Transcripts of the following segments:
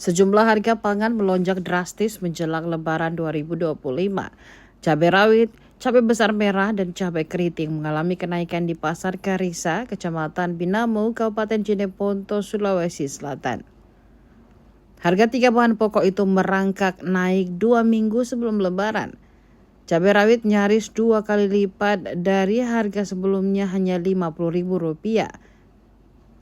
Sejumlah harga pangan melonjak drastis menjelang Lebaran 2025. Cabai rawit, cabai besar merah, dan cabai keriting mengalami kenaikan di Pasar Karisa, Kecamatan Binamu, Kabupaten Jeneponto, Sulawesi Selatan. Harga 3 bahan pokok itu merangkak naik 2 minggu sebelum Lebaran. Cabai rawit nyaris 2 kali lipat dari harga sebelumnya, hanya Rp50.000.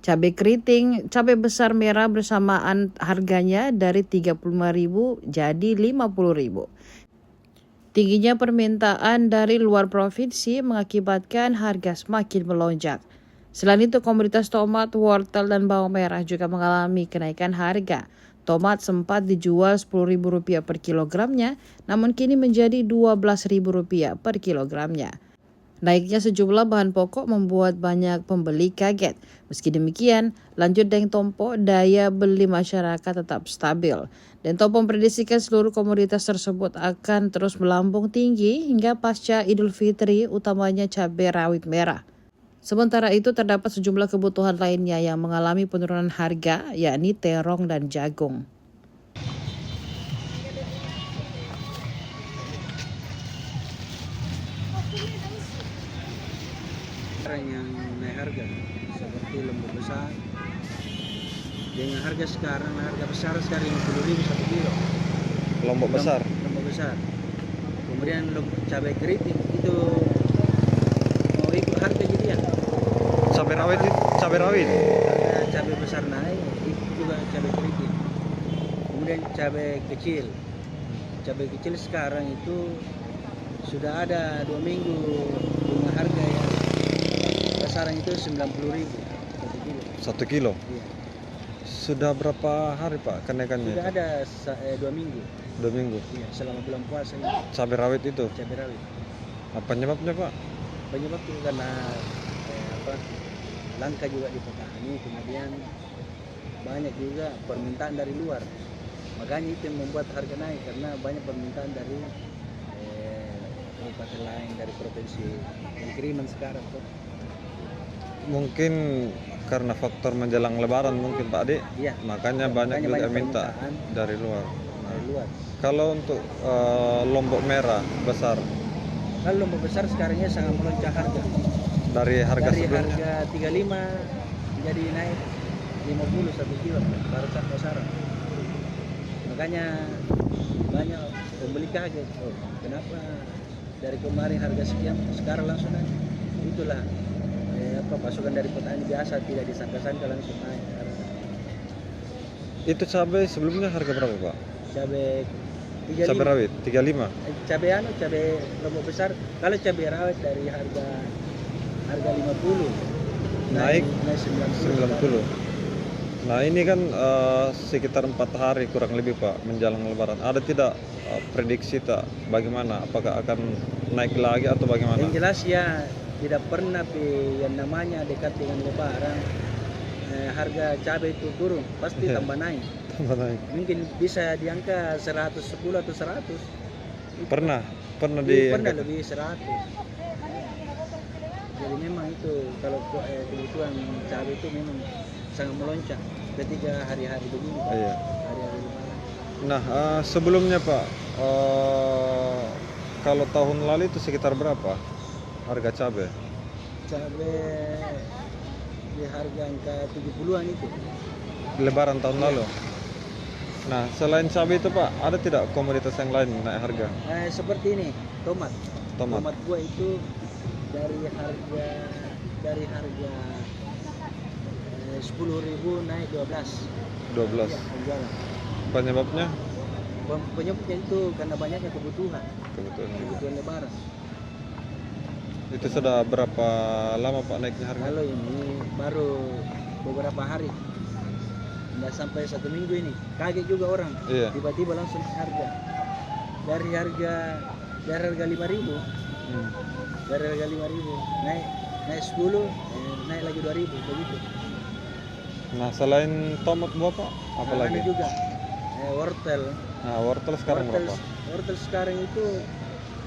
Cabai keriting, cabai besar merah bersamaan harganya dari Rp35.000 jadi Rp50.000. Tingginya permintaan dari luar provinsi mengakibatkan harga semakin melonjak. Selain itu, komoditas tomat, wortel, dan bawang merah juga mengalami kenaikan harga. Tomat sempat dijual Rp10.000 per kilogramnya, namun kini menjadi Rp12.000 per kilogramnya. Naiknya sejumlah bahan pokok membuat banyak pembeli kaget. Meski demikian, lanjut Deng Tompo, daya beli masyarakat tetap stabil. Deng Tompo memprediksikan seluruh komoditas tersebut akan terus melambung tinggi hingga pasca Idul Fitri, utamanya cabai rawit merah. Sementara itu, terdapat sejumlah kebutuhan lainnya yang mengalami penurunan harga, yakni terong dan jagung. Yang naik harga seperti lombok besar dengan harga sekarang, harga besar sekarang Rp50.000 1 kilo. Lombok besar. Lombok besar. Kemudian cabai keriting itu mau ikut harga jadi ya. Cabai rawit. Harga cabai besar naik, ikut juga cabai keriting. Kemudian cabai kecil. Cabai kecil sekarang itu sudah ada 2 minggu dengan harga yang pasaran itu Rp90.000 1 kilo. Iya. Sudah berapa hari Pak kenaikannya? Sudah ada 2 minggu. 2 minggu. Iya, selama bulan puasa ini. Cabai rawit itu. Cabai rawit. Apa penyebabnya Pak? Penyebab itu karena langka juga di petani, kemudian banyak juga permintaan dari luar. Makanya itu yang membuat harga naik, karena banyak permintaan dari kabupaten lain, dari provinsi yang kiriman sekarang tuh. Mungkin karena faktor menjelang Lebaran mungkin Pak Ade. Iya. Makanya banyak juga minta permintaan dari luar. dari luar. Kalau untuk lombok merah besar Kalau lombok besar sekarangnya sangat melonjak harga. dari harga Dari sebelumnya. harga 35 jadi naik 50 1 kilo baru saat pasaran. Makanya banyak pembeli kaget. Oh, kenapa dari kemarin harga sekian sekarang langsung naik? Itulah pasukan dari petani biasa, tidak disangka-sangka langsung naik. Itu cabai sebelumnya harga berapa Pak? Cabai 35. Cabai rawit 35. Cabai lombok besar. Kalau cabai rawit dari harga 50 Naik 90. 90. Nah ini kan sekitar 4 hari kurang lebih Pak menjelang Lebaran. Ada tidak prediksi tak bagaimana? Apakah akan naik lagi atau bagaimana? Yang jelas ya tidak pernah yang namanya dekat dengan Lebaran harga cabai itu turun, pasti tambah naik. Tambah naik. Mungkin bisa di angka 110 atau 100. Pernah Pernah lebih 100. Jadi memang itu kalau kebutuhan cabai itu memang sangat melonjak ketika hari-hari begini. Iya. Hari-hari Lebaran. Nah sebelumnya Pak, kalau tahun lalu itu sekitar berapa harga cabai? Cabai di harga angka 70-an itu. Lebaran tahun lalu. Nah selain cabai itu Pak, ada tidak komoditas yang lain naik harga? Seperti ini, tomat. Tomat. Tomat buah itu dari harga 10.000 naik 12. 12. Ya, penjualan. Penyebabnya? Penyebabnya itu karena banyaknya kebutuhan Kebetulan. Lebaran. Itu sudah berapa lama Pak naiknya harga? Kalau ini baru beberapa hari, nggak sampai 1 minggu ini. Kaget juga orang. Iya. Tiba-tiba langsung harga dari harga 5.000. Dari harga 5.000 naik 10, naik lagi 2.000 begitu. Nah selain tomat buah Pak, apa lagi? Ada juga wortel. Nah wortel sekarang berapa? Wortel sekarang itu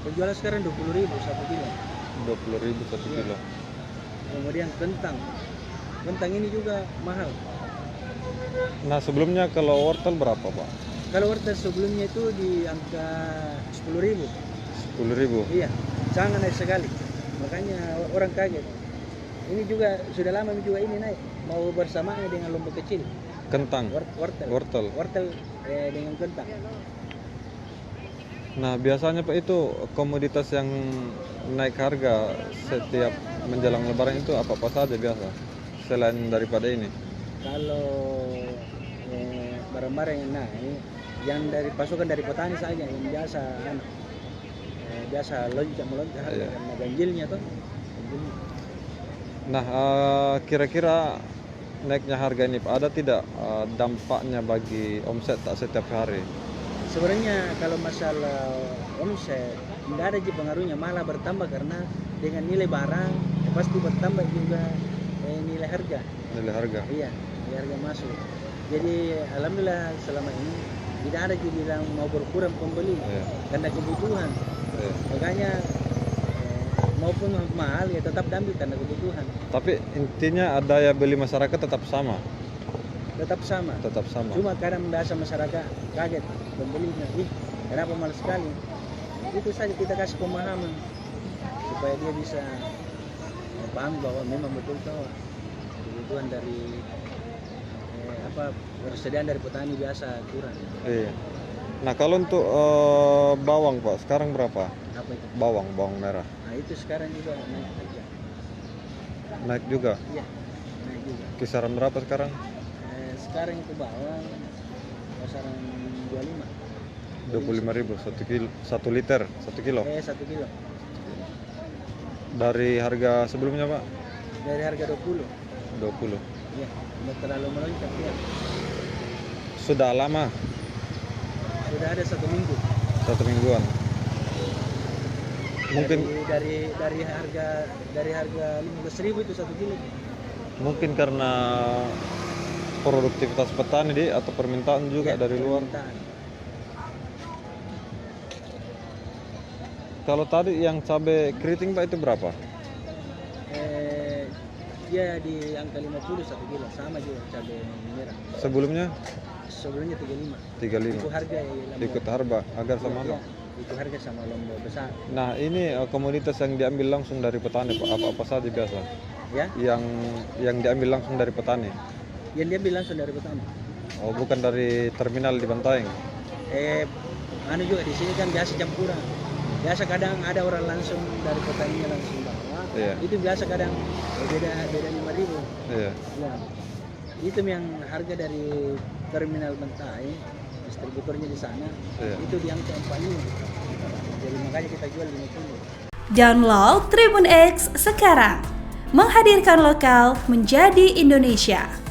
penjualan sekarang 20.000 1 kilo. 20.000 1 kilo. Kemudian kentang ini juga mahal. Nah sebelumnya kalau wortel berapa Pak? Kalau wortel sebelumnya itu di angka 10.000. 10.000. Iya, sangat naik sekali. Makanya orang kaget. Ini juga sudah lama juga ini naik. Mau bersamaan dengan lombok kecil. Kentang. Wortel. Wortel dengan kentang. Nah biasanya Pak itu komoditas yang naik harga setiap menjelang lebaran itu apa-apa saja biasa? Selain daripada ini. Kalau barang-barang yang naik, yang dari pasokan dari petani saja yang biasa biasa melonjak Iya. karena ganjilnya tuh. Ganjilnya. Nah kira-kira naiknya harga ini Pak, ada tidak dampaknya bagi omset tak setiap hari? Sebenarnya kalau masalah omset tidak ada pengaruhnya, malah bertambah karena dengan nilai barang pasti bertambah juga nilai harga. Nilai harga. Iya, nilai harga masuk. Jadi alhamdulillah selama ini tidak ada bilang mau berkurang pembeli Iya. karena kebutuhan. Iya. Makanya maupun mahal ya tetap diambil karena kebutuhan. Tapi intinya daya beli masyarakat tetap sama. Tetap sama. Tetap sama. Cuma kadang biasa masyarakat kaget pembelinya, kenapa mahal sekali? Itu saja kita kasih pemahaman supaya dia bisa paham bahwa memang betul bahwa kebutuhan dari persediaan dari petani biasa kurang. Iya. Nah kalau untuk bawang Pak, sekarang berapa? Apa itu? Bawang merah. Nah itu sekarang juga naik aja. Naik juga. Iya, naik juga. Kisaran berapa sekarang? Sekarang itu bawang pasaran 25. 25.000 1 liter 1 kilo. 1 kilo. Dari harga sebelumnya Pak? Dari harga 20. 20. Iya, tidak terlalu melonjak ya. Sudah lama? Sudah ada 1 minggu. 1 mingguan. Mungkin dari harga 15.000 itu 1 kilo. mungkin karena produktivitas petani atau permintaan juga Ya, dari luar. permintaan. Kalau tadi yang cabai keriting Pak itu berapa? Dia di angka 50 1 kilo, sama juga cabai merah. Sebelumnya Sebelumnya 35. 35. Itu harga ya, Ikut harga agar sama ya, Pak. itu harga sama lombok besar. Nah ini komoditas yang diambil langsung dari petani Pak, apa saja biasa? Ya, Yang diambil langsung dari petani? yang dia bilang langsung dari petani. Oh bukan dari terminal di Bantaeng? Anu juga di sini kan biasa campuran. Biasa kadang ada orang langsung dari petaninya langsung bawa. Iya. Itu biasa kadang beda 5.000. Iya. Ya. Itu yang harga dari terminal Bantaeng, distributornya di sana. Iya. Itu di angka 45. Jadi makanya kita jual 50. Download Tribun X sekarang, menghadirkan lokal menjadi Indonesia.